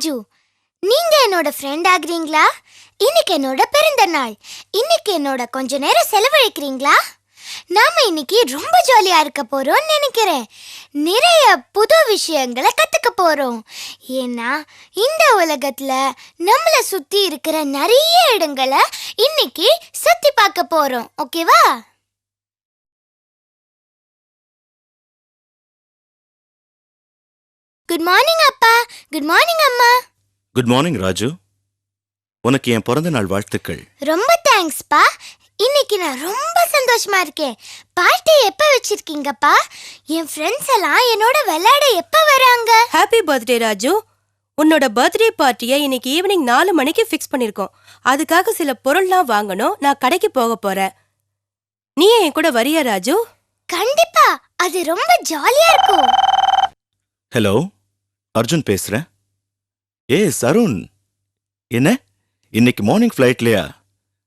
ராஜு, நீங்க என்னோட ஃப்ரெண்ட் ஆகுறீங்களா? இன்னைக்கு என்னோட பிறந்த நாள். இன்னைக்கு என்னோட கொஞ்ச நேரம் செலவழிக்கிறீங்களா? நாம இன்னைக்கு ரொம்ப ஜாலியா இருக்க போறோம்னு நினைக்கிறேன். நிறைய புது விஷயங்களை கத்துக்க போறோம். ஏன்னா இந்த உலகத்துல நம்மள சுத்தி இருக்கிற நிறைய இடங்களை இன்னைக்கு சுத்தி பார்க்க போறோம். ஓகேவா? குட் மார்னிங் அப்பா. குட் மார்னிங் அம்மா. Good morning Raju. உனக்கு என் பிறந்த நாள் வாழ்த்துக்கள். ரொம்ப தேங்க்ஸ்ப்பா. இன்னைக்கு நான் ரொம்ப சந்தோஷமா இருக்கேன். பார்ட்டி எப்ப வச்சிருக்கீங்கப்பா? என் ஃப்ரெண்ட்ஸ் எல்லாம் என்னோட விளையாட எப்ப வராங்க? Happy birthday Raju. உன்னோட பர்த்டே பார்ட்டியை இன்னைக்கு ஈவினிங் 4 மணிக்கு ஃபிக்ஸ் பண்ணிருக்கோம். அதுக்காக சில பொருள்லாம் வாங்கணும். நான் கடைக்கு போக போறேன். நீ என் கூட வரியா ராஜு? கண்டிப்பா, அது ரொம்ப ஜாலியா இருக்கும். ஹலோ, அர்ஜுன் பேசுறேன். அருண், என்ன இன்னைக்கு மார்னிங் ஃப்ளைட்லையா?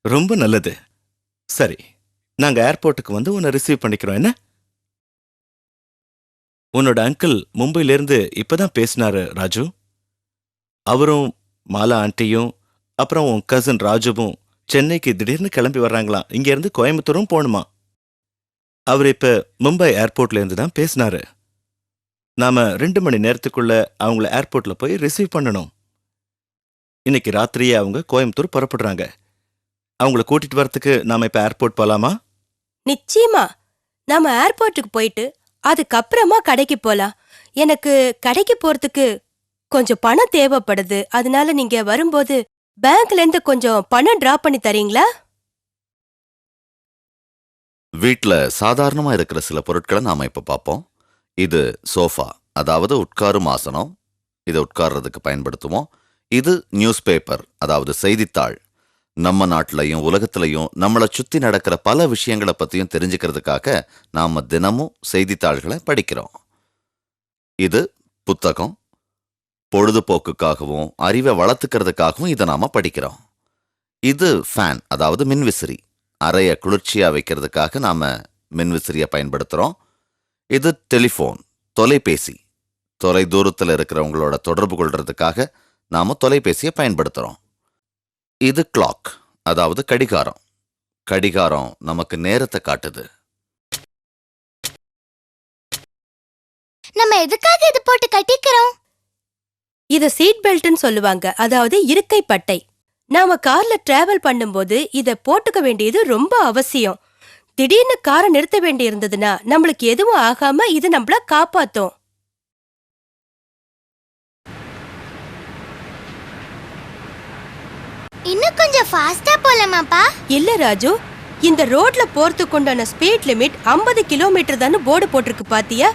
ரொம்ப நல்லது. சரி, நாங்க ஏர்போர்ட்டுக்கு வந்து உன்னை ரிசீவ் பண்ணிக்கிறோம். என்ன, உன்னோட அங்கிள் மும்பையிலேருந்து இப்பதான் பேசினாரு ராஜு. அவரும் மாலா ஆண்டியும் அப்புறம் உன் கசின் ராஜுவும் சென்னைக்கு திடீர்னு கிளம்பி வர்றாங்களாம். இங்க இருந்து கோயம்புத்தூரும் போகணுமா. அவர் இப்ப மும்பை ஏர்போர்ட்ல இருந்து தான் பேசினாரு. நாம 2 மணி நேரத்துக்குள்ள அவங்கள ஏர்போர்ட்ல போய் ரிசீவ் பண்ணணும். இன்னைக்கு ராத்திரியே அவங்க கோயம்புத்தூர் புறப்படுறாங்க. அவங்கள கூட்டிட்டு வரத்துக்கு நாம இப்ப ஏர்போர்ட் போலாமா? நிச்சயமா. நாம ஏர்போர்ட்டுக்கு போயிட்டு அதுக்கப்புறமா கடைக்கு போலாம். எனக்கு கடைக்கு போறதுக்கு கொஞ்சம் பணம் தேவைப்படுது. அதனால நீங்க வரும்போது பேங்க்ல இருந்து கொஞ்சம் பணம் டிராப் பண்ணி தரீங்களா? வீட்ல சாதாரணமா இருக்கிற சில பொருட்களை நாம இப்ப பார்ப்போம். இது சோஃபா, அதாவது உட்காரும் ஆசனம். இதை உட்கார்றதுக்கு பயன்படுத்துவோம். இது நியூஸ் பேப்பர், அதாவது செய்தித்தாள். நம்ம நாட்டிலையும் உலகத்திலையும் நம்மளை சுத்தி நடக்கிற பல விஷயங்களை பத்தியும் தெரிஞ்சுக்கிறதுக்காக நாம தினமும் செய்தித்தாள்களை படிக்கிறோம். இது புத்தகம். பொழுதுபோக்குக்காகவும் அறிவை வளர்த்துக்கிறதுக்காகவும் இதை நாம படிக்கிறோம். இது ஃபேன், அதாவது மின்விசிறி. அறைய குளிர்ச்சியா வைக்கிறதுக்காக நாம மின்விசிறியை பயன்படுத்துறோம். இது டெலிஃபோன், தொலைபேசி. தொலை தூரத்தில் இருக்கிறவங்களோட தொடர்பு கொள்றதுக்காக நாம தொலைபேசியை பயன்படுத்துறோம். இது கிளாக், அதாவது கடிகாரம். கடிகாரம் நமக்கு நேரத்தை காட்டுது. நம்ம எதுக்காக இது போட்டு கட்டிக்கிறோம்? இத சீட் பெல்ட்னு சொல்லுவாங்க, அதாவது இருக்கை பட்டை. நாம கார்ல டிராவல் பண்ணும்போது இத போட்டுக்க வேண்டியது ரொம்ப அவசியம். திடீர்னு காரை நிறுத்த வேண்டி இருந்ததுன்னா நம்மளுக்கு எதுவும் ஆகாம இது நம்மள காப்பாத்தும். இன்னும் கொஞ்சம் ஃபாஸ்டா போலாமாப்பா? இல்ல ராஜு, இந்த ரோட்ல போறதுக்கு உண்டான ஸ்பீட் லிமிட் 50 கிலோமீட்டர் தான் போர்டு போட்டிருக்கு பாத்தியா?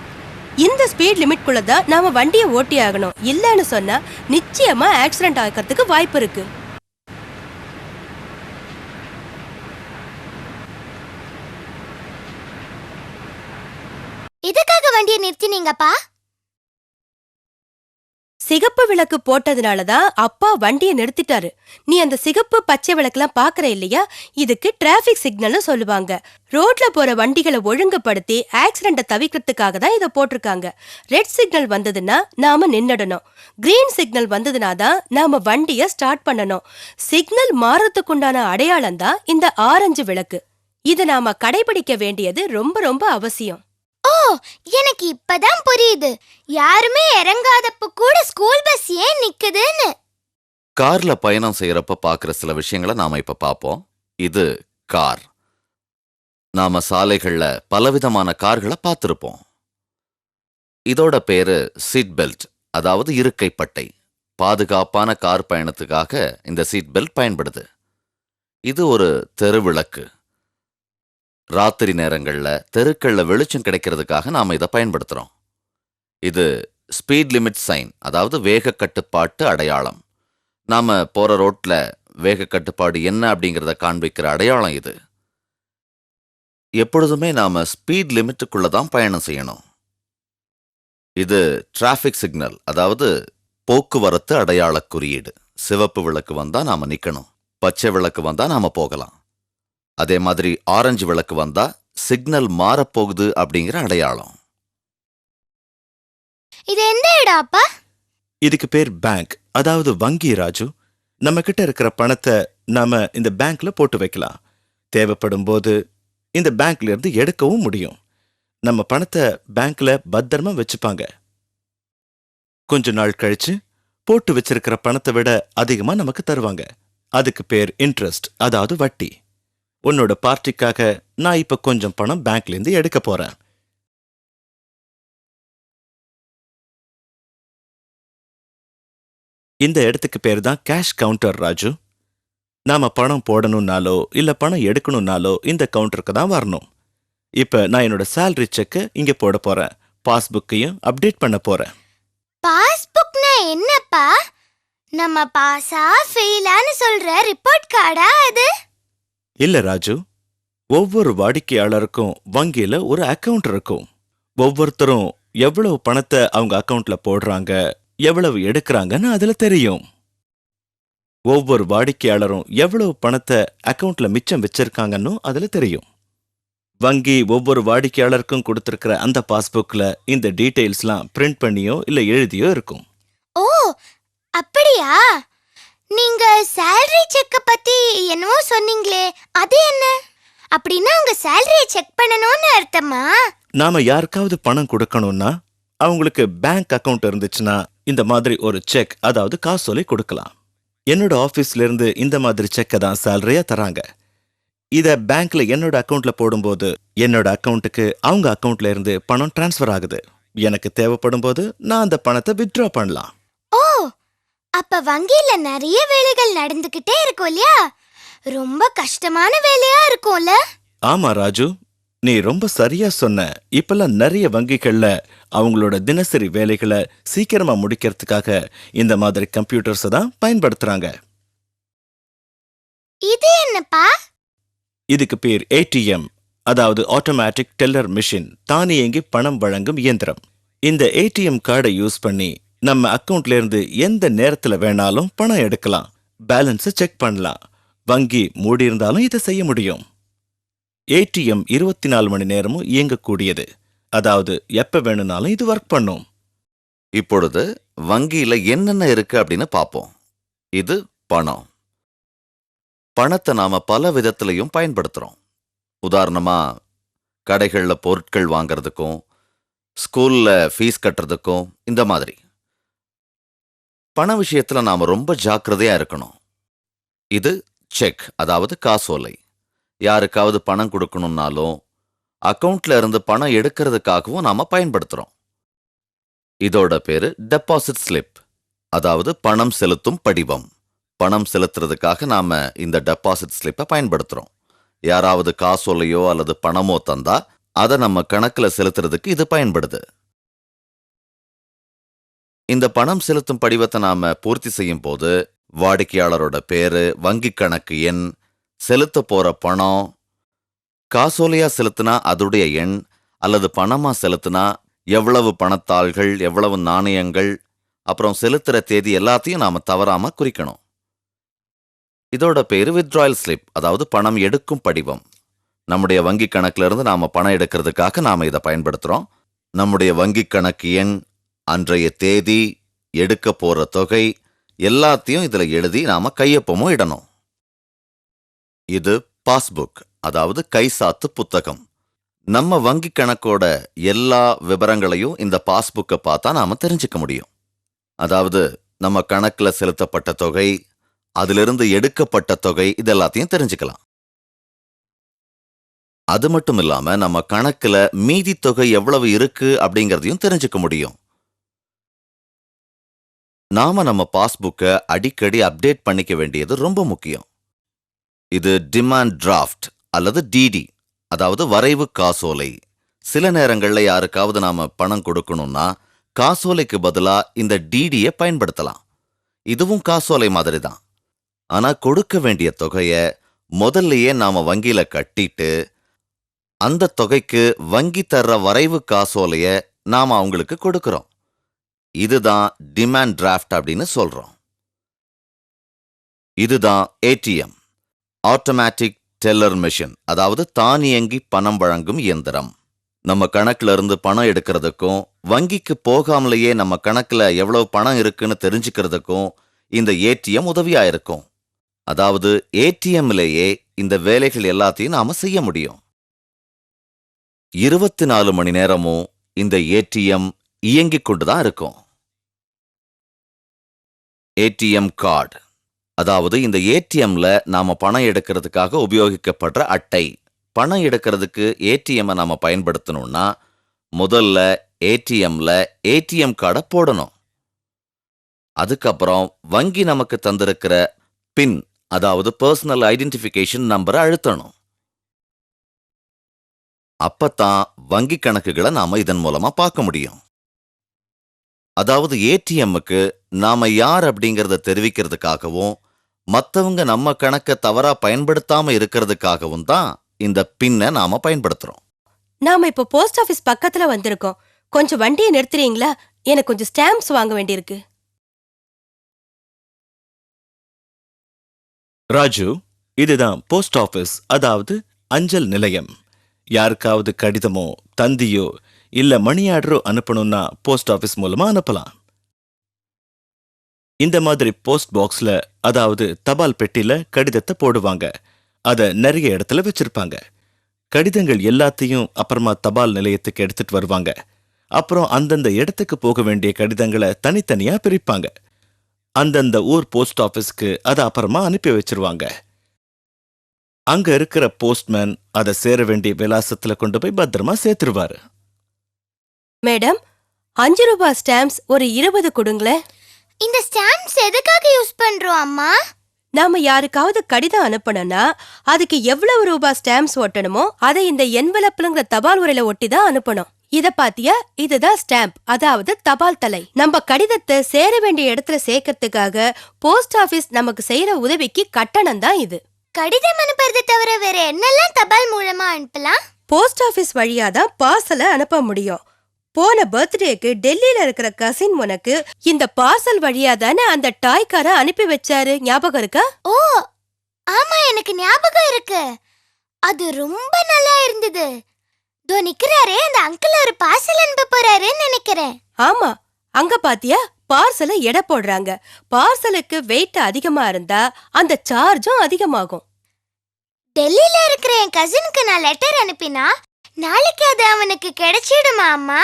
இந்த ஸ்பீட் லிமிட்குள்ள தான் நாம வண்டியை ஓட்டி ஆகணும். இல்லன்னு சொன்னா நிச்சயமா ஆக்சிடென்ட் ஆகிறதுக்கு வாய்ப்பு இருக்கு. எதுக்காக வண்டியை நிறுத்தினீங்கப்பா? சிகப்பு விளக்கு போட்டதுனாலதான் அப்பா வண்டியை நிறுத்திட்டாரு. நீ அந்த சிகப்பு பச்சை விளக்குலாம் பாக்குற இல்லையா? இதுக்கு டிராபிக் சிக்னல்னு சொல்லுவாங்க. ரோட்ல போற வண்டிகளை ஒழுங்குபடுத்தி ஆக்சிடென்ட தவிர்க்கிறதுக்காக தான் இதை போட்டிருக்காங்க. ரெட் சிக்னல் வந்ததுன்னா நாம நின்னுடணும். கிரீன் சிக்னல் வந்ததுனா தான் நாம வண்டிய ஸ்டார்ட் பண்ணணும். சிக்னல் மாறத்துக்குண்டான அடையாளம் தான் இந்த ஆரஞ்சு விளக்கு. இதை நாம கடைபிடிக்க வேண்டியது ரொம்ப ரொம்ப அவசியம். ஓ, எனக்கு இப்பதான் புரியுது. யாருமே இறங்காதப்ப கூட ஸ்கூல் பஸ் ஏன் நிக்குதுன்னு. கார்ல பயணம் செய்யறப்ப பாக்குற சில விஷயங்களை நாம இப்ப பார்ப்போம். இது கார். நாம சாலைகள்ல பலவிதமான கார்களை பார்த்திருப்போம். இதோட பேரு சீட் பெல்ட், அதாவது இருக்கை பட்டை. பாதுகாப்பான கார் பயணத்துக்காக இந்த சீட் பெல்ட் பயன்படுது. இது ஒரு தெருவிளக்கு. ராத்திரி நேரங்கள்ல தெருக்கள்ல வெளிச்சம் கிடைக்கிறதுக்காக நாம இதை பயன்படுத்துறோம். இது ஸ்பீட் லிமிட் சைன், அதாவது வேக கட்டுப்பாட்டு அடையாளம். நாம போற ரோட்ல வேக கட்டுப்பாடு என்ன அப்படிங்கிறத காண்பிக்கிற அடையாளம் இது. எப்பொழுதுமே நாம ஸ்பீட் லிமிட்டுக்குள்ளதான் பயணம் செய்யணும். இது டிராபிக் சிக்னல், அதாவது போக்குவரத்து அடையாள குறியீடு. சிவப்பு விளக்கு வந்தா நாம நிக்கணும். பச்சை விளக்கு வந்தா நாம போகலாம். அதே மாதிரி ஆரஞ்சு விளக்கு வந்தா சிக்னல் மாறப்போகுது அப்படிங்கிற அடையாளம். இது எந்த இடம் அப்பா? இதுக்கு பேர் பேங்க், அதாவது வங்கி ராஜு. நம்ம கிட்ட இருக்கிற பணத்தை நாம இந்த பேங்க்ல போட்டு வைக்கலாம். தேவைப்படும் போது இந்த பேங்க்ல இருந்து எடுக்கவும் முடியும். நம்ம பணத்தை பேங்க்ல பத்திரமா வச்சுப்பாங்க. கொஞ்ச நாள் கழிச்சு போட்டு வச்சிருக்கிற பணத்தை விட அதிகமா நமக்கு தருவாங்க. அதுக்கு பேர் இன்ட்ரெஸ்ட், அதாவது வட்டி. உன்னோட பார்ட்டிக்காக நான் இப்ப கொஞ்சம் பணம் பேங்க்ல இருந்து எடுக்க போறேன். இந்த இடத்துக்கு பேர் தான் கேஷ் கவுண்டர் ராஜு. நாம பணம் போடணும்னாலோ இல்ல பணம் எடுக்கணும்னாலோ இந்த கவுண்டருக்கு தான் வரணும். இப்ப நான் என்னோட சேலரி செக்கை இங்க போட போறேன். பாஸ்புக்கையும் அப்டேட் பண்ண போறேன். பாஸ்புக்னா என்னப்பா? நம்ம பாஸா ஃபெயிலான்னு சொல்ற ரிப்போர்ட் கார்டா அது? இல்ல ராஜு, ஒவ்வொரு வாடிக்கையாளருக்கும் வங்கியில ஒரு அக்கவுண்ட் இருக்கும். ஒவ்வொருத்தரும் எவ்வளவு பணத்தை அவங்க அக்கவுண்ட்ல போடுறாங்க, எவ்வளவு எடுக்கிறாங்கன்னு அதுல தெரியும். ஒவ்வொரு வாடிக்கையாளரும் எவ்வளவு பணத்தை அக்கவுண்ட்ல மிச்சம் வச்சிருக்காங்கன்னு அதுல தெரியும். வங்கி ஒவ்வொரு வாடிக்கையாளருக்கும் கொடுத்திருக்கிற அந்த பாஸ்புக்ல இந்த டீடைல்ஸ்லாம் பிரிண்ட் பண்ணியோ இல்ல எழுதியோ இருக்கும். ஓ, அப்படியா? நீங்க சேலரி செக்க பத்தி என்னவோ சொன்னீங்களே, அது என்ன? அப்படின்னா உங்க சேலரியை செக் பண்ணணும்னு அர்த்தமா? நாம யாருக்காவது பணம் கொடுக்கணும்னா அவங்களுக்கு பேங்க் அக்கவுண்ட் இருந்துச்சுன்னா இந்த மாதிரி ஒரு செக், அதாவது காசோலை கொடுக்கலாம். என்னோட ஆபீஸ்ல இருந்து இந்த மாதிரி செக்கை தான் சேலரியா தராங்க. இத பேங்க்ல என்னோட அக்கவுண்ட்ல போடும்போது என்னோட அக்கவுண்ட்டுக்கு அவங்க அக்கவுண்ட்ல இருந்து பணம் டிரான்ஸ்ஃபர் ஆகுது. எனக்கு தேவைப்படும் போது நான் அந்த பணத்தை வித்ட்ரா பண்ணலாம். ஓ, அப்ப வங்கியில நிறைய வேலைகள் நடந்துகிட்டே இருக்கும் இல்லையா? ரொம்ப கஷ்டமான வேலையா இருக்கும்ல? ஆமா ராஜு, நீ ரொம்ப சரியா சொன்ன. இப்பெல்லாம் நிறைய வங்கிகள்ல அவங்களோட தினசரி வேலைகளை சீக்கிரமா முடிக்கிறதுக்காக இந்த மாதிரி கம்ப்யூட்டர்ஸ் தான் பயன்படுத்துறாங்க. இது என்னப்பா? இதுக்கு பேர் ஏடிஎம், அதாவது ஆட்டோமேட்டிக் டெல்லர் மிஷின், தானியங்கி பணம் வழங்கும் இயந்திரம். இந்த ஏடிஎம் கார்டை யூஸ் பண்ணி நம்ம அக்கவுண்ட்ல இருந்து எந்த நேரத்துல வேணாலும் பணம் எடுக்கலாம், பேலன்ஸை செக் பண்ணலாம். வங்கி மூடி இருந்தாலும் இதை செய்ய முடியும். ஏடிஎம் 24 மணி நேரமும் இயங்கக்கூடியது, அதாவது எப்ப வேணும்னாலும் இது ஒர்க் பண்ணும். இப்பொழுது வங்கியில என்னென்ன இருக்கு அப்படின்னு பார்ப்போம். இது பணம். பணத்தை நாம பல விதத்திலையும் பயன்படுத்துறோம். உதாரணமா கடைகள்ல பொருட்கள் வாங்கறதுக்கும், ஸ்கூல்ல ஃபீஸ் கட்டுறதுக்கும், இந்த மாதிரி. பண விஷயத்துல நாம ரொம்ப ஜாக்கிரதையா இருக்கணும். இது செக், அதாவது காசோலை. யாருக்காவது பணம் கொடுக்கணும்னாலும் அக்கவுண்ட்ல இருந்து பணம் எடுக்கிறதுக்காகவும் நாம பயன்படுத்துறோம். இதோட பேரு டெபாசிட் ஸ்லிப், அதாவது பணம் செலுத்தும் படிவம். பணம் செலுத்துறதுக்காக நாம இந்த டெபாசிட் ஸ்லிப்பை பயன்படுத்துறோம். யாராவது காசோலையோ அல்லது பணமோ தந்தா அதை நம்ம கணக்குல செலுத்துறதுக்கு இது பயன்படுது. இந்த பணம் செலுத்தும் படிவத்தை நாம பூர்த்தி செய்யும் போது வாடிக்கையாளரோட பேரு, வங்கி கணக்கு எண், செலுத்த போற பணம், காசோலையா செலுத்தினா அதோடைய எண், அல்லது பணமா செலுத்தினா எவ்வளவு பணத்தாள்கள், எவ்வளவு நாணயங்கள், அப்புறம் செலுத்துற தேதி எல்லாத்தையும் நாம தவறாம குறிக்கணும். இதோட பேரு வித்ட்ராயல் ஸ்லிப், அதாவது பணம் எடுக்கும் படிவம். நம்முடைய வங்கி கணக்குல இருந்து நாம பணம் எடுக்கிறதுக்காக நாம இதை பயன்படுத்துறோம். நம்முடைய வங்கி கணக்கு எண், அன்றைய தேதி, எடுக்க போற தொகை எல்லாத்தையும் இதுல எழுதி நாம கையொப்பமும் இடணும். இது பாஸ்புக், அதாவது கைசாத்து புத்தகம். நம்ம வங்கி கணக்கோட எல்லா விவரங்களையும் இந்த பாஸ்புக்கை பார்த்தா நாம தெரிஞ்சுக்க முடியும். அதாவது நம்ம கணக்குல செலுத்தப்பட்ட தொகை, அதிலிருந்து எடுக்கப்பட்ட தொகை, இதெல்லாத்தையும் தெரிஞ்சுக்கலாம். அது மட்டும் இல்லாம நம்ம கணக்குல மீதி தொகை எவ்வளவு இருக்கு அப்படிங்கறதையும் தெரிஞ்சுக்க முடியும். நாம நம்ம பாஸ்புக்கை அடிக்கடி அப்டேட் பண்ணிக்க வேண்டியது ரொம்ப முக்கியம். இது டிமாண்ட் டிராஃப்ட் அல்லது டிடி, அதாவது வரைவு காசோலை. சில நேரங்கள்ல யாருக்காவது நாம பணம் கொடுக்கணும்னா காசோலைக்கு பதிலா இந்த டிடியை பயன்படுத்தலாம். இதுவும் காசோலை மாதிரி தான். ஆனா கொடுக்க வேண்டிய தொகைய முதல்லயே நாம வங்கியில கட்டிட்டு அந்த தொகைக்கு வங்கி தர்ற வரைவு காசோலைய நாம அவங்களுக்கு கொடுக்கிறோம். இதுதான் டிமாண்ட் டிராஃப்ட் அப்படின்னு சொல்றோம். இதுதான் ஏடிஎம், ஆட்டோமேட்டிக் டெல்லர் மிஷின், அதாவது தானியங்கி பணம் வழங்கும் இயந்திரம். நம்ம கணக்குல இருந்து பணம் எடுக்கிறதுக்கும் வங்கிக்கு போகாமலேயே நம்ம கணக்குல எவ்வளவு பணம் இருக்குன்னு தெரிஞ்சுக்கிறதுக்கும் இந்த ஏடிஎம் உதவியா இருக்கும். அதாவது ஏடிஎம்லேயே இந்த வேலைகள் எல்லாத்தையும் நாம செய்ய முடியும். 24 மணி நேரமும் இந்த ஏடிஎம் இயங்கிக் கொண்டுதான் இருக்கும். ஏடிஎம் கார்டு, அதாவது இந்த ஏடிஎம்ல நாம பணம் எடுக்கிறதுக்காக உபயோகிக்கப்படுற அட்டை. பணம் எடுக்கிறதுக்கு ஏடிஎம் நாம பயன்படுத்தணும்னா முதல்ல ஏடிஎம்ல ஏடிஎம் கார்டை போடணும். அதுக்கப்புறம் வங்கி நமக்கு தந்திருக்கிற பின், அதாவது பர்சனல் ஐடென்டிஃபிகேஷன் நம்பரை அழுத்தணும். அப்பத்தான் வங்கி கணக்குகளை நாம இதன் மூலமா பார்க்க முடியும். அதாவது ஏடிஎம்முக்கு நாம யார் அப்படிங்கறத தெரிவிக்கிறதுக்காகவும் மத்தவங்க நம்ம கணக்கை தவறா பயன்படுத்தாம இருக்கிறதுக்காகவும் தான் இந்த பின்னை நாம பயன்படுத்துறோம். நாம இப்போ போஸ்ட் ஆபீஸ் பக்கத்துல வந்திருக்கோம். கொஞ்சம் வண்டியை நிறுத்துறீங்களா? எனக்கு கொஞ்சம் ஸ்டாம்ப்ஸ் வாங்க வேண்டியிருக்கு. ராஜு, இதுதான் போஸ்ட் ஆபீஸ், அதாவது அஞ்சல் நிலையம். யாருக்காவது கடிதமோ தந்தியோ இல்ல மணி ஆர்டரோ அனுப்பணும்னா போஸ்ட் ஆபீஸ் மூலமா அனுப்பலாம். இந்த மாதிரி போஸ்ட் பாக்ஸ்ல, அதாவது தபால் பெட்டில கடிதத்தை போடுவாங்க. அத நிறைய இடத்துல வச்சிருப்பாங்க. கடிதங்கள் எல்லாத்தையும் அப்புறமா தபால் நிலையத்துக்கு எடுத்துட்டு வருவாங்க. அப்புறம் அந்தந்த இடத்துக்கு போக வேண்டிய கடிதங்களை தனித்தனியா பிரிப்பாங்க. அந்தந்த ஊர் போஸ்ட் ஆபீஸ்க்கு அதை அப்புறமா அனுப்பி வச்சிருவாங்க. அங்க இருக்கிற போஸ்ட்மேன் அதை சேர வேண்டிய விலாசத்துல கொண்டு போய் பத்திரமா சேர்த்துருவாரு. மேடம், 5 ரூபாய் ஸ்டாம்ப்ஸ் ஒரு 20 கொடுங்களேன். இந்த ஸ்டாம்ப்ஸ் எதுக்காக யூஸ் பண்றோம் அம்மா? நாம யாருக்காவது கடிதம் அனுப்பணும்னா அதுக்கு எவ்வளவு ரூபாய் ஸ்டாம்ப்ஸ் ஒட்டணுமோ அதை இந்த என்வலப்லங்கிற தபால் உரையில ஒட்டி தான் அனுப்பணும். இத பாத்தியா? இதுதான் ஸ்டாம்ப், அதாவது தபால் தலை. நம்ம கடிதத்தை சேர வேண்டிய இடத்துல சேர்க்கறதுக்காக போஸ்ட் ஆபீஸ் நமக்கு செய்யற உதவிக்கு கட்டணம் தான் இது. கடிதம் அனுப்புறது தவிர வேற என்னெல்லாம் தபால் மூலமா அனுப்பலாம்? போஸ்ட் ஆபீஸ் வழியா தான் பார்சலை அனுப்ப முடியும். போன பர்த்டேக்கு டெல்லியில இருக்கிற கசின் உனக்கு இந்த பார்சல் வழியா தானே அந்த டாய்க்கார அனுப்பி வச்சாரு, ஞாபகம் இருக்கா? ஓ ஆமா, எனக்கு ஞாபகம் இருக்கு. அது ரொம்ப நல்லா இருந்தது. தோ நிக்கிறாரே அந்த அங்கிள் ஒரு பார்சல் அனுப்ப போறாருன்னு நினைக்கிறேன். ஆமா, அங்க பாத்தியா? பார்சலை எடை போடுறாங்க. பார்சலுக்கு வெயிட் அதிகமா இருந்தா அந்த சார்ஜும் அதிகமாகும். டெல்லியில இருக்கிற என் கசினுக்கு நான் லெட்டர் அனுப்பினா நாளைக்கு அது அவனுக்கு கிடைச்சிடுமா அம்மா?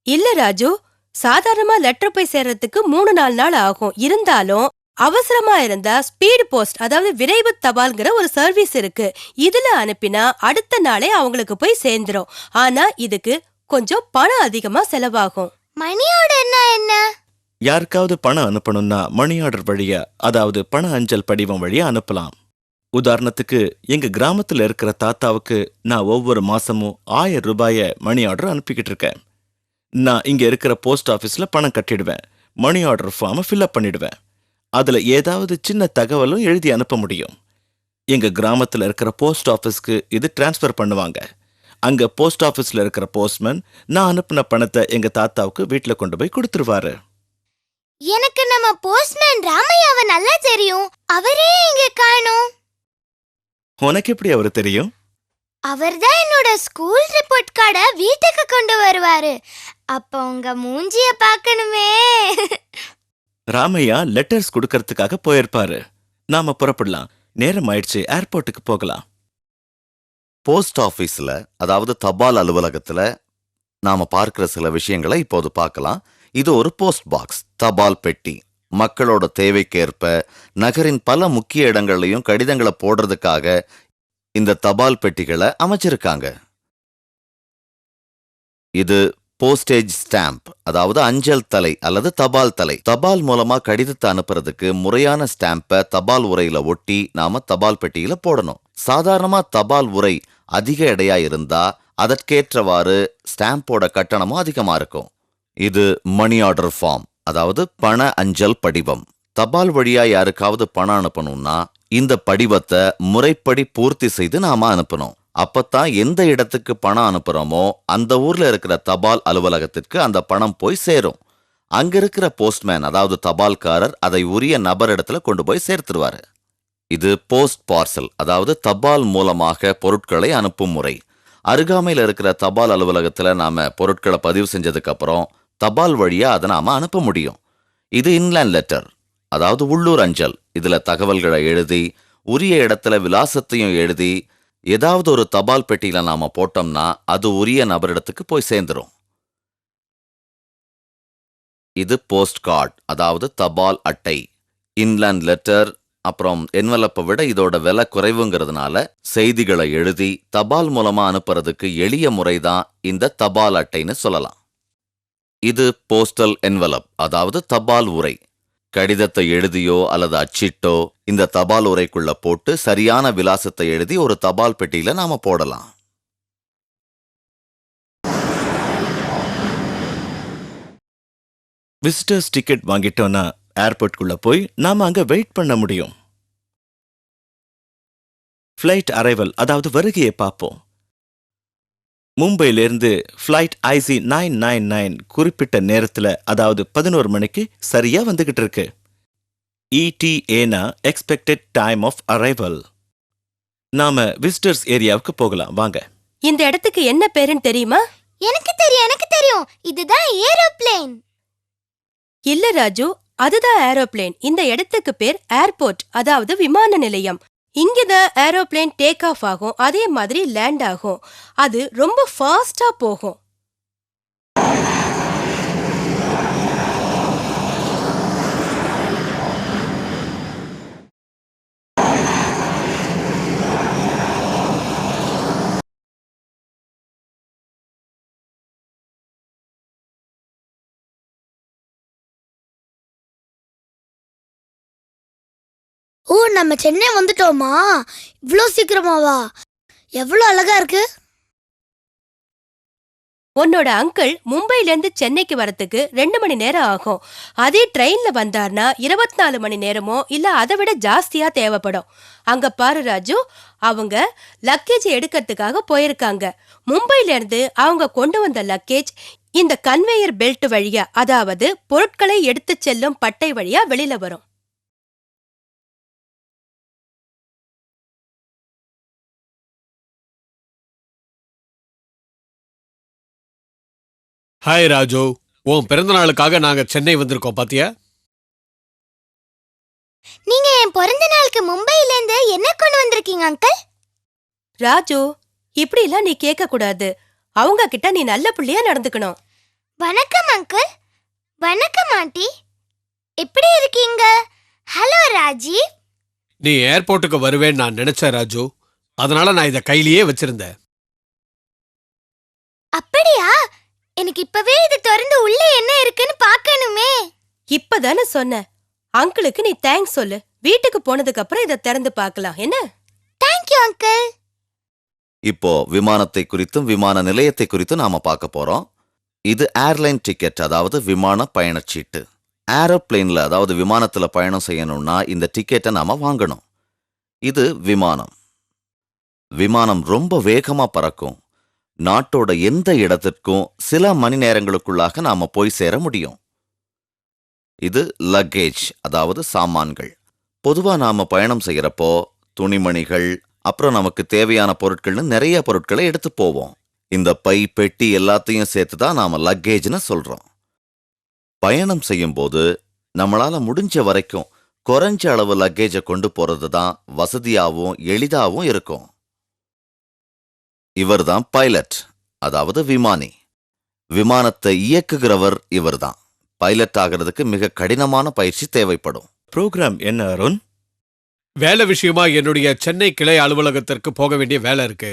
இல்ல ராஜு, சாதாரணமா லெட்டர் போய் சேர்றதுக்கு 3-4 நாள் ஆகும். இருந்தாலும் அவசரமா இருந்தா ஸ்பீட் போஸ்ட், அதாவது விரைவு தபால்ங்கிற ஒரு சர்வீஸ் இருக்கு. இதுல அனுப்பினா அடுத்த நாளே அவங்களுக்கு போய் சேர்ந்துரும். ஆனா இதுக்கு கொஞ்சம் பணம் அதிகமா செலவாகும். மணி ஆர்டர்னா என்ன? யாருக்காவது பணம் அனுப்பணும்னா மணி ஆர்டர் வழியா, அதாவது பண அஞ்சல் படிவம் வழியா அனுப்பலாம். உதாரணத்துக்கு எங்க கிராமத்துல இருக்கிற தாத்தாவுக்கு நான் ஒவ்வொரு மாசமும் 1000 ரூபாய மணி ஆர்டர் அனுப்பிக்கிட்டு இருக்கேன். நான் இங்க இருக்கிற போஸ்ட் ஆபீஸ்ல பணம் கட்டிடுவேன். மணி ஆர்டர் ஃபார்மை ஃபில்அப் பண்ணிடுவேன். அதுல ஏதாவது சின்ன தகவலும் எழுதி அனுப்ப முடியும். எங்க கிராமத்துல இருக்கிற போஸ்ட் ஆபீஸ்க்கு இது டிரான்ஸ்ஃபர் பண்ணுவாங்க. அங்க போஸ்ட் ஆபீஸ்ல இருக்கிற போஸ்ட்மேன் நான் அனுப்பின பணத்தை எங்க தாத்தாவுக்கு வீட்டுல கொண்டு போய் கொடுத்துருவாரு. எனக்கு நம்ம போஸ்ட்மேன் ராமையாவை நல்லா தெரியும். அவரே இங்க காணோம். உனக்கு எப்படி அவரு தெரியும்? அவர்தான் என்னோட ஸ்கூல் ரிப்போர்ட் கார்டை வீட்டுக்கு கொண்டு வருவாரு. அப்ப உங்க மூஞ்சிய பார்க்கணுமே. ராமையா லெட்டர்ஸ் கொடுக்கறதுக்காக போயிருப்பாரு. நாம புறப்படலாம். நேரம் ஆயிடுச்சு, ஏர்போர்ட்டுக்கு போகலாம். போஸ்ட் ஆபீஸ்ல, அதாவது தபால் அலுவலகத்துல நாம பார்க்கிற சில விஷயங்களை இப்போது பார்க்கலாம். இது ஒரு போஸ்ட் பாக்ஸ், தபால் பெட்டி. மக்களோட தேவைக்கேற்ப நகரின் பல முக்கிய இடங்கள்லையும் கடிதங்களை போடுறதுக்காக இந்த தபால் பெட்டிகளை அமைச்சிருக்காங்க. இது போஸ்டேஜ் ஸ்டாம்ப், அதாவது அஞ்சல் தலை அல்லது தபால் தலை. தபால் மூலமா கடிதத்தை அனுப்புறதுக்கு முறையான ஸ்டாம்பை தபால் உரையில ஒட்டி நாம தபால் பெட்டியில போடணும். சாதாரணமா தபால் உரை அதிக எடையா இருந்தா அதற்கேற்றவாறு ஸ்டாம்போட கட்டணமும் அதிகமா இருக்கும். இது மணி ஆர்டர் ஃபார்ம், அதாவது பண அஞ்சல் படிவம். தபால் வழியா யாருக்காவது பணம் அனுப்பணும்னா இந்த படிவத்தை முறைப்படி பூர்த்தி செய்து நாம அனுப்பணும். அப்பத்தான் எந்த இடத்துக்கு பணம் அனுப்புறோமோ அந்த ஊர்ல இருக்கிற தபால் அலுவலகத்திற்கு அந்த பணம் போய் சேரும். அங்க இருக்கிற போஸ்ட்மேன், அதாவது தபால்காரர், அதை உரிய நபர் இடத்துல கொண்டு போய் சேர்த்துருவாரு. இது போஸ்ட் பார்சல், அதாவது தபால் மூலமாக பொருட்களை அனுப்பும் முறை. அருகாமையில் இருக்கிற தபால் அலுவலகத்துல நாம பொருட்களை பதிவு செஞ்சதுக்கு அப்புறம் தபால் வழியா அதை நாம அனுப்ப முடியும். இது இன்லேண்ட் லெட்டர், அதாவது உள்ளூர் அஞ்சல். இதுல தகவல்களை எழுதி உரிய இடத்துல விலாசத்தையும் எழுதி ஏதாவது ஒரு தபால் பெட்டியில நாம போட்டோம்னா அது உரிய நபரிடத்துக்கு போய் சேர்ந்துரும். இது போஸ்ட் கார்டு, அதாவது தபால் அட்டை. இன்லேண்ட் லெட்டர் அப்புறம் என்வலப்பை விட இதோட விலை குறைவுங்கிறதுனால செய்திகளை எழுதி தபால் மூலமா அனுப்புறதுக்கு எளிய முறைதான் இந்த தபால் அட்டைன்னு சொல்லலாம். இது போஸ்டல் என்வலப், அதாவது தபால் உறை. கடிதத்தை எழுதியோ அல்லது அச்சிட்டோ இந்த தபால் உறைக்குள்ள போட்டு சரியான விலாசத்தை எழுதி ஒரு தபால் பெட்டியில நாம போடலாம். விசிட்டர்ஸ் டிக்கெட் வாங்கிட்டோம்னா ஏர்போர்ட்குள்ள போய் நாம அங்க வெயிட் பண்ண முடியும். ஃப்ளைட் அரைவல், அதாவது வருகையை பார்ப்போம். மும்பையிலிருந்து ஃப்ளைட் IC 999 குறிப்பிட்ட நேரத்துல, அதாவது 11 மணிக்கு சரியா வந்துகிட்டு இருக்கு. ETA expected time of arrival. நாம விசிட்டர்ஸ் ஏரியாவுக்கு போகலாம், வாங்க. இந்த இடத்துக்கு என்ன பேருன்னு தெரியுமா? எனக்கு தெரியும். இதுதான் ஏரோப்ளேன். இல்ல ராஜு, அதுதான் ஏரோப்ளேன். இந்த இடத்துக்கு பேர் ஏர்போர்ட், அதாவது விமான நிலையம். இங்கதான் ஏரோப்ளேன் டேக் ஆஃப் ஆகும், அதே மாதிரி லேண்ட் ஆகும். அது ரொம்ப ஃபாஸ்டா போகும். ஓ, நம்ம சென்னை வந்துட்டோமா? இவ்ளோ சீக்கிரமாவா? எவ்வளோ அழகா இருக்கு. உன்னோட அங்கிள் மும்பைல இருந்து சென்னைக்கு வரத்துக்கு 2 மணி நேரம் ஆகும். அதே ட்ரெயின்ல வந்தார்னா 24 மணி நேரமோ இல்ல அதை விட ஜாஸ்தியா தேவைப்படும். அங்க பாரு ராஜு, அவங்க லக்கேஜ் எடுக்கிறதுக்காக போயிருக்காங்க. மும்பைல இருந்து அவங்க கொண்டு வந்த லக்கேஜ் இந்த கன்வேயர் பெல்ட் வழியா, அதாவது பொருட்களை எடுத்து செல்லும் பட்டை வழியா வெளியில வரும். ஹாய் ராஜு, உன் பிறந்த நாளுக்காக நாங்க சென்னை வந்திருக்கோம் பாத்தியா? நீங்க என் பிறந்த நாளுக்கு மும்பைல இருந்து என்ன கொண்டு வந்திருக்கீங்க அங்கிள்? ராஜு, இப்படி எல்லாம் நீ கேட்க கூடாது. அவங்க கிட்ட நீ நல்ல புள்ளையா நடந்துக்கணும். வணக்கம் அங்கிள். வணக்கம் ஆண்டி. எப்படி இருக்கீங்க? ஹலோ ராஜீவ். நீ ஏர்போர்ட்டுக்கு வருவேன்னு நான் நினைச்சேன் ராஜு. அதனால நான் இதை கையிலேயே வச்சிருந்தேன். அப்படியா? எனக்கு இப்பவே இது திறந்து உள்ள என்ன இருக்குன்னு பார்க்கணுமே. இப்பதானே சொன்ன. அங்கிளுக்கு நீ தேங்க்ஸ் சொல்லு. வீட்டுக்கு போனதுக்கு அப்புறம் இதை திறந்து பார்க்கலாம், என்ன? Thank you uncle. இப்போ விமானத்தை குறித்தும் விமான நிலையத்தை குறித்தும் நாம பார்க்க போறோம். இது ஏர்லைன் டிக்கெட், அதாவது விமான பயணச்சீட்டு. ஏரோப்ளேன்ல, அதாவது விமானத்துல பயணம் செய்யணும்னா இந்த டிக்கெட்டை நாம வாங்கணும். இது விமானம். விமானம் ரொம்ப வேகமா பறக்கும். நாட்டோட எந்த இடத்திற்கும் சில மணி நேரங்களுக்குள்ளாக நாம போய் சேர முடியும். இது லக்கேஜ், அதாவது சாமான்கள். பொதுவா நாம பயணம் செய்யறப்போ துணிமணிகள், அப்புறம் நமக்கு தேவையான பொருட்கள்னு நிறைய பொருட்களை எடுத்து போவோம். இந்த பை, பெட்டி எல்லாத்தையும் சேர்த்துதான் நாம லக்கேஜ்னு சொல்றோம். பயணம் செய்யும்போது நம்மளால முடிஞ்ச வரைக்கும் குறைஞ்ச அளவு லக்கேஜை கொண்டு போறது தான் வசதியாகவும் எளிதாகவும் இருக்கும். இவர்தான் பைலட், அதாவது விமானி. விமானத்தை இயக்குகிறவர் இவர்தான். பைலட் ஆகிறதுக்கு மிக கடினமான பயிற்சி தேவைப்படும். ப்ரோக்ராம் என்ன அருண்? வேலை விஷயமா என்னுடைய சென்னை கிளை அலுவலகத்திற்கு போக வேண்டிய வேலை இருக்கு.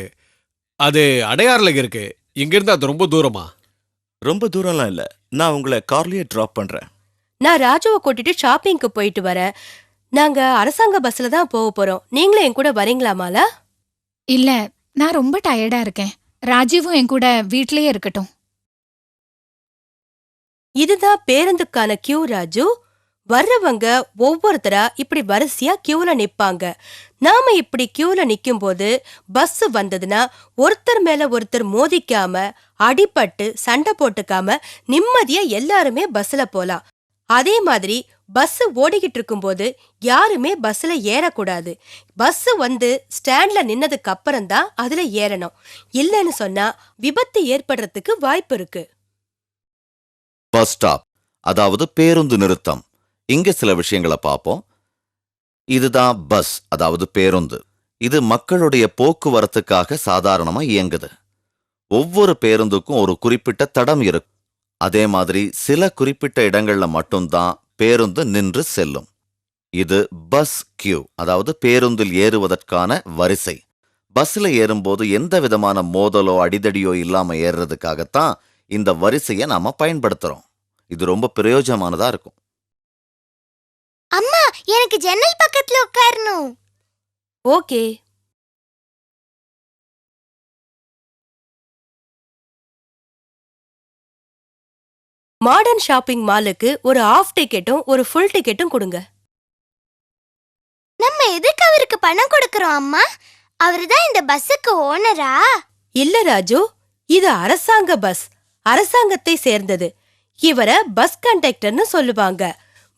அது அடையாறுல இருக்கு. இங்கிருந்து அது ரொம்ப தூரமா? ரொம்ப தூரம்லாம் இல்ல, நான் உங்களை கார்லயே டிராப் பண்றேன். நான் ராஜுவை கூட்டிட்டு ஷாப்பிங்க்கு போயிட்டு வரேன். நாங்க அரசாங்க பஸ்ல தான் போக போறோம். நீங்களும் என் கூட வரீங்களாமாலா? இல்ல, நான் ரொம்ப டயர்டா இருக்கேன். ராஜீவும் என் கூட வீட்லயே இருக்கட்டும். இதுதான் பேருந்துக்கான கியூ ராஜு. வர்றவங்க ஒவ்வொருத்தரா இப்படி வரிசையா கியூல நிப்பாங்க. நாம இப்படி கியூல நிக்கும் போது பஸ் வந்ததுன்னா ஒருத்தர் மேல ஒருத்தர் மோதிக்காம, அடிபட்டு சண்டை போட்டுக்காம நிம்மதியா எல்லாருமே பஸ்ல போலாம். அதே மாதிரி பஸ் ஓடிக்கிட்டு இருக்கும்போது யாருமே பஸ்ல ஏறக்கூடாது. பஸ் வந்து ஸ்டாண்ட்ல நின்னதுக்கு அப்புறம் தான் அதுல ஏறணும். இல்லன்னு சொன்னா விபத்து ஏற்படுறதுக்கு வாய்ப்பு இருக்கு. பஸ் ஸ்டாப், அதாவது பேருந்து நிறுத்தம். இங்க சில விஷயங்களை பார்ப்போம். இதுதான் பஸ், அதாவது பேருந்து. இது மக்களுடைய போக்குவரத்துக்காக சாதாரணமா இயங்குது. ஒவ்வொரு பேருந்துக்கும் ஒரு குறிப்பிட்ட தடம் இருக்கு. அதே மாதிரி சில குறிப்பிட்ட இடங்கள்ல மட்டும்தான் பேருந்து நின்று செல்லும். இது பஸ் கியூ, அதாவது பேருந்தில் ஏறுவதற்கான வரிசை. பஸ்ல ஏறும்போது எந்த விதமான மோதலோ அடிதடியோ இல்லாம ஏறுறதுக்காகத்தான் இந்த வரிசையை நாம பயன்படுத்துறோம். இது ரொம்ப பிரயோஜனமானதா இருக்கும். அம்மா, எனக்கு ஜன்னல் பக்கத்துல உட்காரணும். ஓகே. மாடர்ன் ஷாப்பிங் மாலுக்கு ஒரு ஆஃப் டிக்கெட்டும் ஒரு ஃபுல் டிக்கெட்டும் கொடுங்க. நம்ம எதுக்கு அவருக்கு பணம் கொடுக்கறோம் அம்மா? அவர்தான் இந்த பஸ்ஸுக்கு ஓனரா? இல்ல ராஜு, இது அரசாங்க பஸ், அரசாங்கத்தை சேர்ந்தது. இவரை பஸ் கண்டக்டர்னு சொல்லுவாங்க.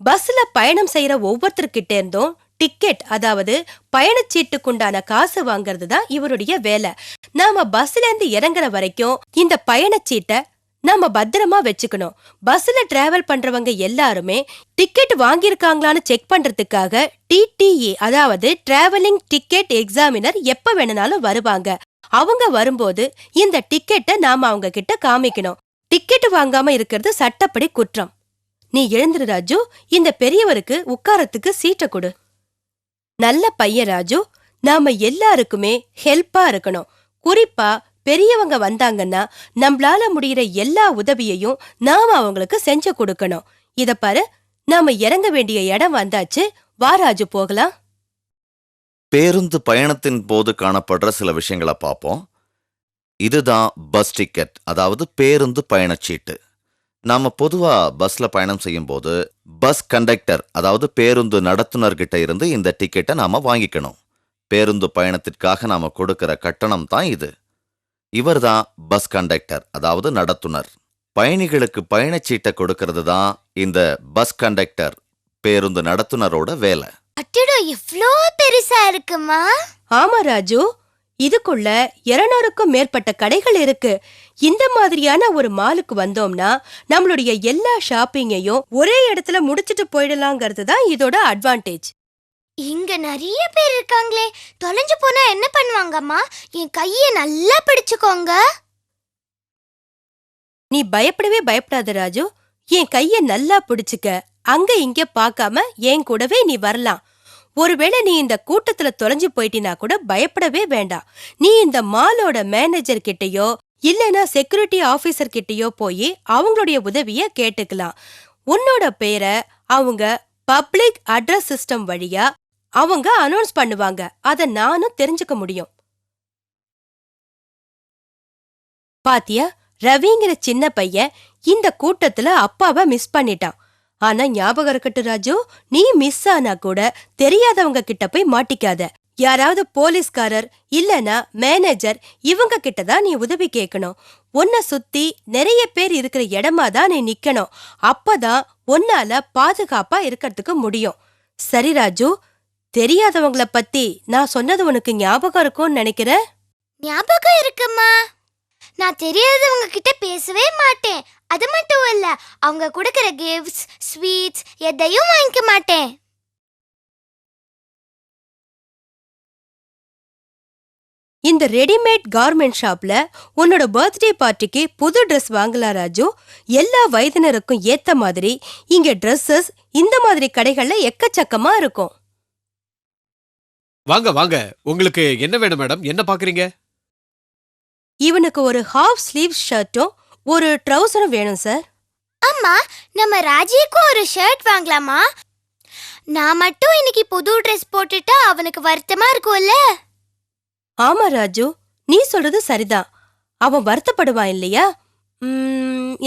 பஸ்ல பயணம் செய்யற ஒவ்வொருத்தர்கிட்ட இருந்தும் டிக்கெட், அதாவது பயணச்சீட்டுக்குண்டான காசு வாங்கறது தான் இவருடைய வேலை. நாம பஸ்ல இருந்து இறங்குற வரைக்கும் இந்த பயணச்சீட்டை நாம பத்திரமா வச்சுக்கணும். பஸ்ல டிராவல் பண்றவங்க எல்லாருமே டிக்கெட் வாங்கியிருக்காங்களான்னு செக் பண்றதுக்காக டிடிஇ, அதாவது டிராவலிங் டிக்கெட் எக்ஸாமினர் எப்ப வேணும்னாலும் வருவாங்க. அவங்க வரும்போது இந்த டிக்கெட்டை நாம அவங்க கிட்ட காமிக்கணும். டிக்கெட் வாங்காம இருக்கிறது சட்டப்படி குற்றம். நீ எழுந்துரு ராஜு, இந்த பெரியவருக்கு உட்காரத்துக்கு சீட்டை கொடு. நல்ல பையன் ராஜு, நாம எல்லாருக்குமே ஹெல்ப்பா இருக்கணும். குறிப்பா பெரியவங்க வந்தாங்கன்னா நம்மளால முடிகிற எல்லா உதவியையும் நாம அவங்களுக்கு செஞ்சு கொடுக்கணும். இத பாரு, நாம இறங்க வேண்டிய இடம் வந்தாச்சு. வா ராஜு, போகலாம். பேருந்து பயணத்தின் போது காணப்படுற சில விஷயங்களை பார்ப்போம். இதுதான் பஸ் டிக்கெட், அதாவது பேருந்து பயணச்சீட்டு. நாம பொதுவா பஸ்ல பயணம் செய்யும் போது பஸ் கண்டக்டர், அதாவது பேருந்து நடத்துனர்கிட்ட இருந்து இந்த டிக்கெட்டை நாம வாங்கிக்கணும். பேருந்து பயணத்திற்காக நாம கொடுக்கிற கட்டணம் தான் இது. இவர்தான் பஸ் கண்டக்டர், அதாவது நடத்துனர். பயணிகளுக்கு பயணச்சீட்டை கொடுக்கறது தான் இந்த பஸ் கண்டக்டர், பேருந்து நடத்துனரோட வேலை. அட்டடோ, இவ்ளோ பெருசா இருக்குமா? ஆமா ராஜு, இதுக்குள்ள 200க்கும் மேற்பட்ட கடைகள் இருக்கு. இந்த மாதிரியான ஒரு மாலுக்கு வந்தோம்னா நம்மளுடைய எல்லா ஷாப்பிங்கையும் ஒரே இடத்துல முடிச்சிட்டு போயிடலாங்கிறது தான் இதோட அட்வான்டேஜ். இங்க நிறைய பேர் இருக்காங்களே, தொலைஞ்சு போனா என்ன பண்ணுவாங்கம்மா? என் கைய நல்லா பிடிச்சுக்கோங்க. நீ பயப்படவே பயப்படாத ராஜு, என் கைய நல்லா பிடிச்சுக்க. அங்க இங்க பார்க்காம என் கூடவே நீ வரலாம். ஒருவேளை நீ இந்த கூட்டத்துல தொலைஞ்சு போயிட்டினா கூட பயப்படவே வேண்டாம். நீ இந்த மாலோட மேனேஜர் கிட்டயோ இல்லனா செக்யூரிட்டி ஆபீசர் கிட்டயோ போய் அவங்களுடைய உதவிய கேட்டுக்கலாம். உன்னோட பேரை அவங்க பப்ளிக் அட்ரஸ் சிஸ்டம் வழியா அவங்க அனௌன்ஸ் பண்ணுவாங்க. அத நானும் தெரிஞ்சுக்க முடியும். பாத்தியா, ரவிங்கிற சின்ன பையன் இந்த கூட்டத்துல அப்பாவை மிஸ் பண்ணிட்டான். ஆனா ஞாபகம் இருக்கட்டும் ராஜு, நீ மிஸ் ஆனா கூட தெரியாதவங்க கிட்ட போய் மாட்டிக்காத. யாராவது போலீஸ்காரர் இல்லனா மேனேஜர் இவங்க கிட்டதான் நீ உதவி கேட்கணும். உன்னை சுத்தி நிறைய பேர் இருக்கிற இடமா தான் நீ நிக்கணும். அப்பதான் உன்னால பாதுகாப்பா இருக்கிறதுக்கு முடியும். சரி ராஜு, தெரியாதவங்கள பத்தி நான் சொன்னது உனக்கு ஞாபகம் இருக்கும்னு நினைக்கிறேன். ஞாபகம் இருக்குமா? நான் தெரியாதவங்க கிட்ட பேசவே மாட்டேன். அது மட்டும் இல்ல, அவங்க கொடுக்கிற கிஃப்ட்ஸ், ஸ்வீட்ஸ் எதையும் வாங்கிக்க மாட்டேன். இந்த ரெடிமேட் கார்மெண்ட் ஷாப்ல உன்னோட பர்த்டே பார்ட்டிக்கு புது ட்ரெஸ் வாங்கலாம் ராஜு. எல்லா வயதினருக்கும் ஏத்த மாதிரி இங்க ட்ரெஸ்ஸஸ் இந்த மாதிரி கடைகள்ல எக்கச்சக்கமா இருக்கும். வாங்க வாங்க, உங்களுக்கு என்ன வேணும் மேடம்? என்ன பாக்குறீங்க? இவனுக்கு ஒரு ஹாஃப் ஸ்லீவ் ஷர்ட்டும் ஒரு ட்ரவுசரும் வேணும் சார். அம்மா, நம்ம ராஜிக்கும் ஒரு ஷர்ட் வாங்கலாமா? நான் மட்டும் இன்னைக்கு புது ட்ரெஸ் போட்டுட்டா அவனுக்கு வருத்தமா இருக்கும்ல? ஆமா ராஜு, நீ சொல்றது சரிதான். அவன் வருத்தப்படுவான் இல்லையா?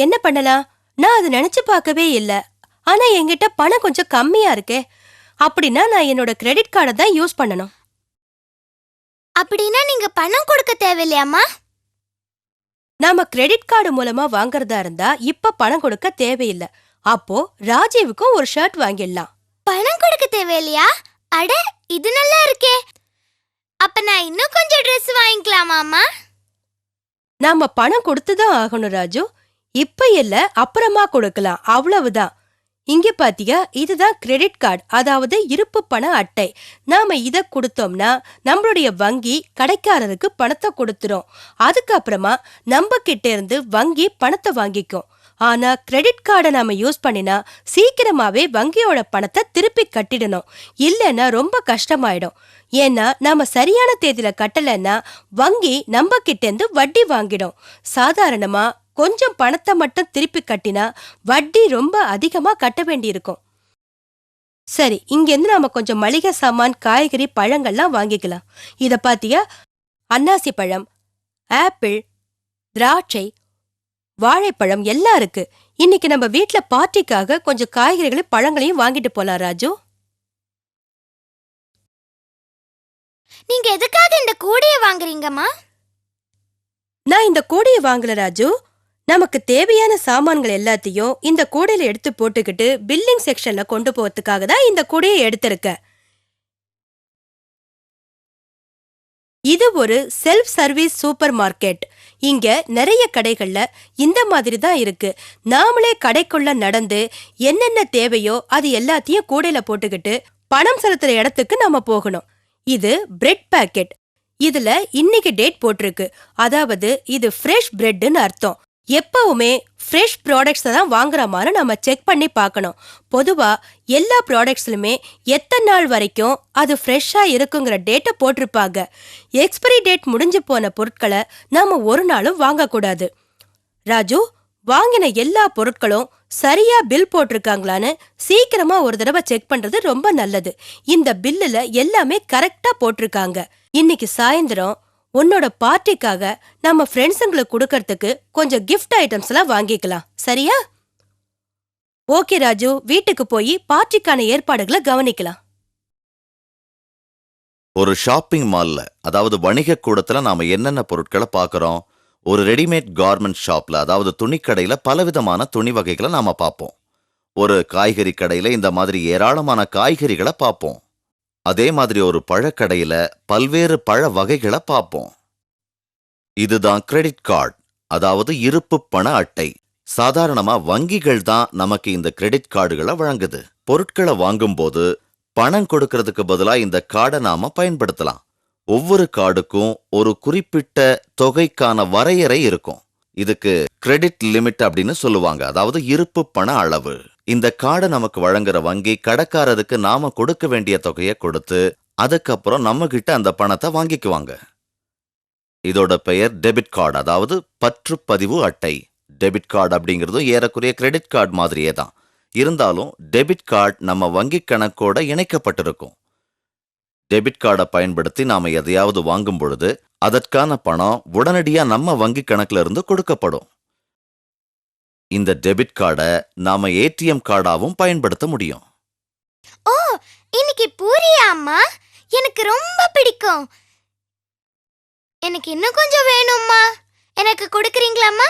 என்ன பண்ணலாம்? நான் அதை நினைச்சு பார்க்கவே இல்ல. ஆனா என்கிட்ட பணம் கொஞ்சம் கம்மியா இருக்கே. அப்படின்னா நான் என்னோட கிரெடிட் கார்டை தான் யூஸ் பண்ணணும். அப்படின்னா நீங்க பணம் கொடுக்க தேவையில்லையாம்மா? நாம கிரெடிட் கார்டு மூலமா வாங்கறதா இருந்தா இப்ப பணம் கொடுக்க தேவையில்லை. அப்போ ராஜீவுக்கும் ஒரு ஷர்ட் வாங்கிடலாம். பணம் கொடுக்க தேவையில்லையா? அட, இது நல்லா இருக்கே. அப்ப நான் இன்னும் கொஞ்சம் ட்ரெஸ் வாங்கிக்கலாமாமா? நாம பணம் கொடுத்துதான் ஆகணும் ராஜு. இப்ப இல்ல, அப்புறமா கொடுக்கலாம், அவ்வளவுதான். இங்க பாத்தியா, இதுதான் கிரெடிட் கார்டு, அதாவது இருப்பு பண அட்டை. நாம இத கொடுத்தோம்னா நம்மளுடைய வங்கி கடைக்காரருக்கு பணத்தை கொடுத்துரும். அதுக்கப்புறமா நம்ம கிட்ட இருந்து வங்கி பணத்தை வாங்கிக்கும். ஆனா கிரெடிட் கார்டை நாம யூஸ் பண்ணினா சீக்கிரமாவே வங்கியோட பணத்தை திருப்பி கட்டிடணும். இல்லைன்னா ரொம்ப கஷ்டமாயிடும். ஏன்னா நாம சரியான தேதியில கட்டலைன்னா வங்கி நம்ம கிட்ட இருந்து வட்டி வாங்கிடும். சாதாரணமா கொஞ்சம் பணத்தை மட்டும் திருப்பி கட்டினா வட்டி ரொம்ப அதிகமா கட்ட வேண்டியிருக்கும். சரி, இங்க இருந்து நாம கொஞ்சம் மளிகை சாமான், காய்கறி, பழங்கள்லாம் வாங்கிக்கலாம். இத பாத்தியா, அன்னாசி பழம், ஆப்பிள், திராட்சை, வாழைப்பழம் எல்லாம் இருக்கு. இன்னைக்கு நம்ம வீட்ல பார்ட்டிக்காக கொஞ்சம் காய்கறிகளையும் பழங்களையும் வாங்கிட்டு போலாம் ராஜு. நீங்க எதுக்காக இந்த கூடைய வாங்குறீங்கம்மா? நான் இந்த கூடையை வாங்கல ராஜு. நமக்கு தேவையான சாமான்கள் எல்லாத்தையும் இந்த கூடையில எடுத்து போட்டுக்கிட்டு பில்லிங் செக்ஷன்ல கொண்டு போறதுக்காக தான் இந்த கூடையை எடுத்திருக்க. இது ஒரு செல்ஃப் சர்வீஸ் சூப்பர் மார்க்கெட். இங்க நிறைய கடைகள்ல இந்த மாதிரி தான் இருக்கு. நாமளே கடைக்குள்ள நடந்து என்னென்ன தேவையோ அது எல்லாத்தையும் கூடையில போட்டுக்கிட்டு பணம் செலுத்துற இடத்துக்கு நாம போகணும். இது பிரெட் பாக்கெட். இதுல இன்னைக்கு டேட் போட்டிருக்கு. அதாவது இது ஃப்ரெஷ் பிரெட்னு அர்த்தம். எப்பவுமே ஃப்ரெஷ் ப்ராடக்ட்ஸ் தான் வாங்குற மாதிரி நம்ம செக் பண்ணி பார்க்கணும். பொதுவா எல்லா ப்ராடக்ட்ஸ்லுமே எத்தனை நாள் வரைக்கும் அது ஃப்ரெஷ்ஷா இருக்குங்கிற டேட்டை போட்டிருப்பாங்க. எக்ஸ்பைரி டேட் முடிஞ்சு போன பொருட்களை நாம ஒரு நாளும் வாங்கக்கூடாது. ராஜு, வாங்கின எல்லா பொருட்களும் சரியா பில் போட்டிருக்காங்களான்னு சீக்கிரமா ஒரு தடவை செக் பண்றது ரொம்ப நல்லது. இந்த பில்லுல எல்லாமே கரெக்டா போட்டிருக்காங்க. இன்னைக்கு சாயந்தரம் உன்னோட பார்ட்டிக்காக நம்ம ஃப்ரெண்ட்ஸுங்களுக்கு கொடுக்கறதுக்கு கொஞ்சம் கிஃப்ட் ஐட்டம்ஸ் எல்லாம் வாங்கிக்கலாம், சரியா? ஓகே ராஜு, வீட்டுக்கு போய் பார்ட்டிக்கான ஏற்பாடுகளை கவனிக்கலாம். ஒரு ஷாப்பிங் மால்ல, அதாவது வணிக கூடத்துல நாம என்னென்ன பொருட்களை பார்க்கறோம்? ஒரு ரெடிமேட் கார்மெண்ட் ஷாப்ல, அதாவது துணிக்கடையில பலவிதமான துணி வகைகளை நாம பார்ப்போம். ஒரு காய்கறி கடையில இந்த மாதிரி ஏராளமான காய்கறிகளை பார்ப்போம். அதே மாதிரி ஒரு பழக்கடையில பல்வேறு பழ வகைகளை பார்ப்போம். இதுதான் கிரெடிட் கார்டு, அதாவது இருப்பு பண அட்டை. சாதாரணமா வங்கிகள் தான் நமக்கு இந்த கிரெடிட் கார்டுகளை வழங்குது. பொருட்களை வாங்கும்போது பணம் கொடுக்கறதுக்கு பதிலா இந்த கார்டை நாம பயன்படுத்தலாம். ஒவ்வொரு கார்டுக்கும் ஒரு குறிப்பிட்ட தொகைக்கான வரையறை இருக்கும். இதுக்கு கிரெடிட் லிமிட் அப்படின்னு சொல்லுவாங்க, அதாவது இருப்பு பண அளவு. இந்த கார்டை நமக்கு வழங்குற வங்கி கடைக்காரருக்கு நாம கொடுக்க வேண்டிய தொகையை கொடுத்து அதுக்கப்புறம் நம்ம கிட்ட அந்த பணத்தை வாங்கிக்குவாங்க. இதோட பெயர் டெபிட் கார்டு, அதாவது பற்றுப்பதிவு அட்டை. டெபிட் கார்டு அப்படிங்கிறதும் ஏறக்குறைய கிரெடிட் கார்டு மாதிரியே தான். இருந்தாலும் டெபிட் கார்டு நம்ம வங்கி கணக்கோட இணைக்கப்பட்டிருக்கும். டெபிட் கார்டை பயன்படுத்தி நாம எதையாவது வாங்கும் பொழுது அதற்கான பணம் உடனடியா நம்ம வங்கி கணக்குல இருந்து கொடுக்கப்படும். இந்த டெபிட் கார்டை நாம ஏடிஎம் கார்டாவும் பயன்படுத்த முடியும். ஓ, இன்னைக்கு பூரியா அம்மா? எனக்கு ரொம்ப பிடிக்கும். எனக்கு இன்னும் கொஞ்சம் வேணும்மா. எனக்கு கொடுக்கறீங்களாம்மா?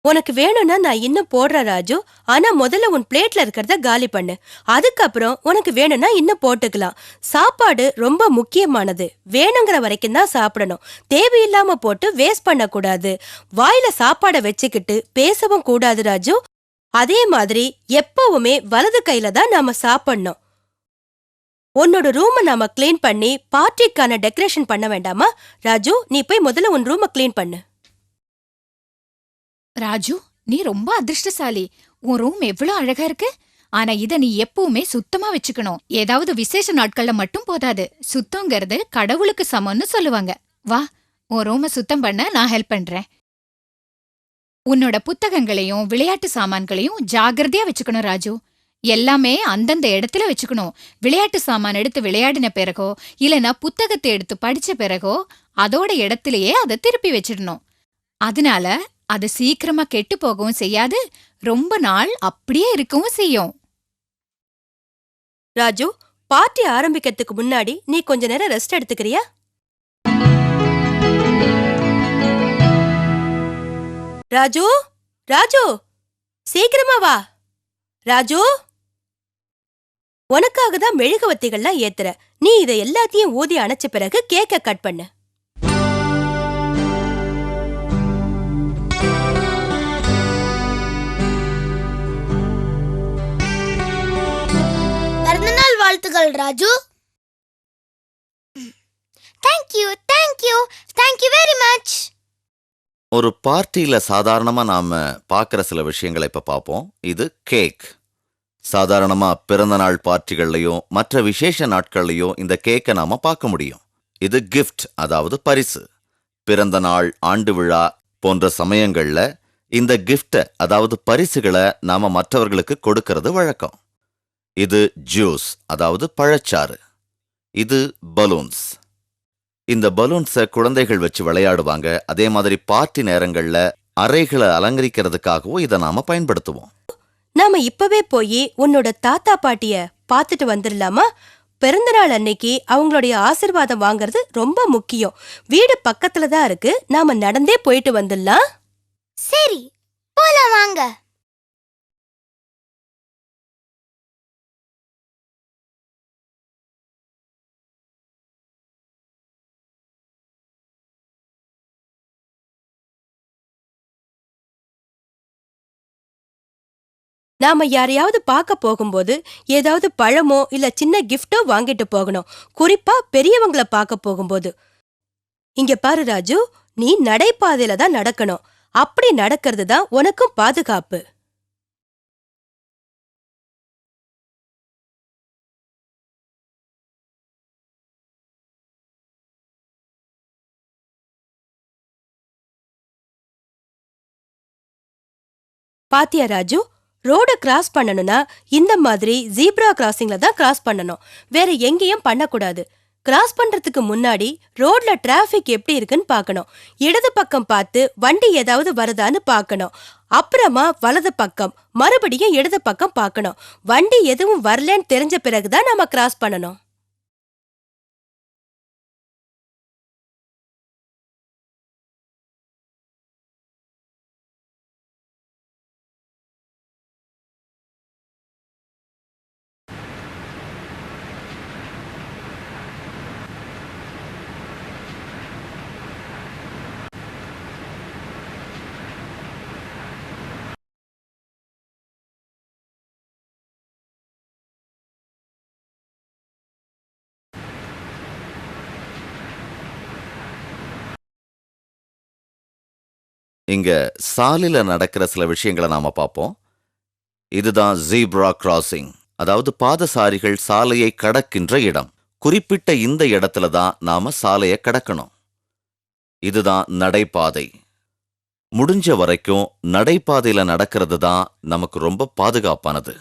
உனக்கு வேணும்னா நான் இன்னும் போடுறேன் ராஜு. ஆனா முதல்ல உன் பிளேட்ல இருக்கிறத காலி பண்ணு. அதுக்கப்புறம் உனக்கு வேணும்னா இன்னும் போட்டுக்கலாம். சாப்பாடு ரொம்ப முக்கியமானது. வேணுங்கிற வரைக்கும் தான் சாப்பிடணும். தேவையில்லாம போட்டு வேஸ்ட் பண்ணக்கூடாது. வாயில சாப்பாடை வச்சுக்கிட்டு பேசவும் கூடாது ராஜு. அதே மாதிரி எப்பவுமே வலது கையில தான் நாம சாப்பிடணும். உன்னோட ரூமை நாம கிளீன் பண்ணி பார்ட்டிக்கான டெக்கரேஷன் பண்ண வேண்டாமா? ராஜு, நீ போய் முதல்ல உன் ரூமை கிளீன் பண்ணு. ராஜு, நீ ரொம்ப அதிர்ஷ்டசாலி. உன் ரூம் எவ்வளவு அழகா இருக்கு. ஆனா இத நீ எப்பவுமே சுத்தமா வச்சுக்கணும். ஏதாவது விசேஷ நாட்கள்ல மட்டும் போதாது. சுத்தங்கிறது கடவுளுக்கு சமம்னு சொல்லுவாங்க. வா, உன் ரூமை சுத்தம் பண்ண நான் ஹெல்ப் பண்றேன். உன்னோட புத்தகங்களையும் விளையாட்டு சாமான்களையும் ஜாகிரதையா வச்சுக்கணும் ராஜு. எல்லாமே அந்தந்த இடத்துல வச்சுக்கணும். விளையாட்டு சாமான் எடுத்து விளையாடின பிறகோ இல்லனா புத்தகத்தை எடுத்து படிச்ச பிறகோ அதோட இடத்திலேயே அதை திருப்பி வச்சிடணும். அதனால அது சீக்கிரமா கெட்டு போகவும் செய்யாது, ரொம்ப நாள் அப்படியே இருக்கவும் செய்யும். ராஜு, பார்ட்டி ஆரம்பிக்கிறதுக்கு முன்னாடி நீ கொஞ்ச நேரம் ரெஸ்ட் எடுத்துக்கிறியா? ராஜு, ராஜு, சீக்கிரமா வா ராஜு. உனக்காக தான் மெழுகுவத்திகள்லாம் ஏத்துற. நீ இதை எல்லாத்தையும் ஊதி அணைச்ச பிறகு கேக்க கட் பண்ணு. பிறந்தநாள் வாழ்த்துக்கள் Raju. Thank you thank you thank you very much. ஒரு பார்ட்டியில சாதாரணமா நாம பார்க்குற சில விஷயங்களை இப்ப பார்ப்போம். இது கேக். சாதாரணமா பிறந்த நாள் பார்ட்டிகள்லையும் மற்ற விசேஷ நாட்கள்லையும் இந்த கேக்கை நாம பார்க்க முடியும். இது கிஃப்ட், அதாவது பரிசு. பிறந்த நாள், ஆண்டு விழா போன்ற சமயங்கள்ல இந்த கிஃப்ட, அதாவது பரிசுகளை நாம மற்றவர்களுக்கு கொடுக்கறது வழக்கம். இது ஜூஸ், அதாவது பழச்சாறு. இது பலூன்ஸ். இந்த பலூன்ஸை குழந்தைகள் வச்சு விளையாடுவாங்க. அதே மாதிரி பார்ட்டி நேரங்கள்ல அறைகளை அலங்கரிக்கிறதுக்காகவும் இதை நாம பயன்படுத்துவோம். நாம இப்பவே போய் உன்னோட தாத்தா பாட்டிய பாத்துட்டு வந்துடலாமா? பிறந்த நாள் அன்னைக்கு அவங்களுடைய ஆசிர்வாதம் வாங்குறது ரொம்ப முக்கியம். வீடு பக்கத்துல தான் இருக்கு, நாம நடந்தே போயிட்டு வந்துடலாம். சரி, போலாம் வாங்க. நாம யாரையாவது பார்க்க போகும்போது ஏதாவது பழமோ இல்ல சின்ன கிஃப்டோ வாங்கிட்டு போகணும். குறிப்பா பெரியவங்கள பார்க்க போகும்போது. இங்க பாரு ராஜு, நீ நடைபாதையில தான் நடக்கணும். அப்படி நடக்கிறது தான் உனக்கும் பாதுகாப்பு. பாத்தியா ராஜு, ரோட கிராஸ் பண்ணணும்னா இந்த மாதிரி ஜீப்ரா கிராசிங்ல தான் கிராஸ் பண்ணணும். வேற எங்கேயும் பண்ணக்கூடாது. கிராஸ் பண்றதுக்கு முன்னாடி ரோட்ல டிராபிக் எப்படி இருக்குன்னு பார்க்கணும். இடது பக்கம் பார்த்து வண்டி ஏதாவது வருதான்னு பார்க்கணும். அப்புறமா வலது பக்கம், மறுபடியும் இடது பக்கம் பார்க்கணும். வண்டி எதுவும் வரலன்னு தெரிஞ்ச பிறகுதான் நாம கிராஸ் பண்ணணும். இங்க சாலையில நடக்கிற சில விஷயங்களை நாம பார்ப்போம். இதுதான் ஜீப்ரா கிராசிங், அதாவது பாதசாரிகள் சாலையை கடக்கின்ற இடம். குறிப்பிட்ட இந்த இடத்துல தான் நாம சாலையை கடக்கணும். இதுதான் நடைபாதை. முடிஞ்ச வரைக்கும் நடைபாதையில நடக்கிறது தான் நமக்கு ரொம்ப பாதுகாப்பானது.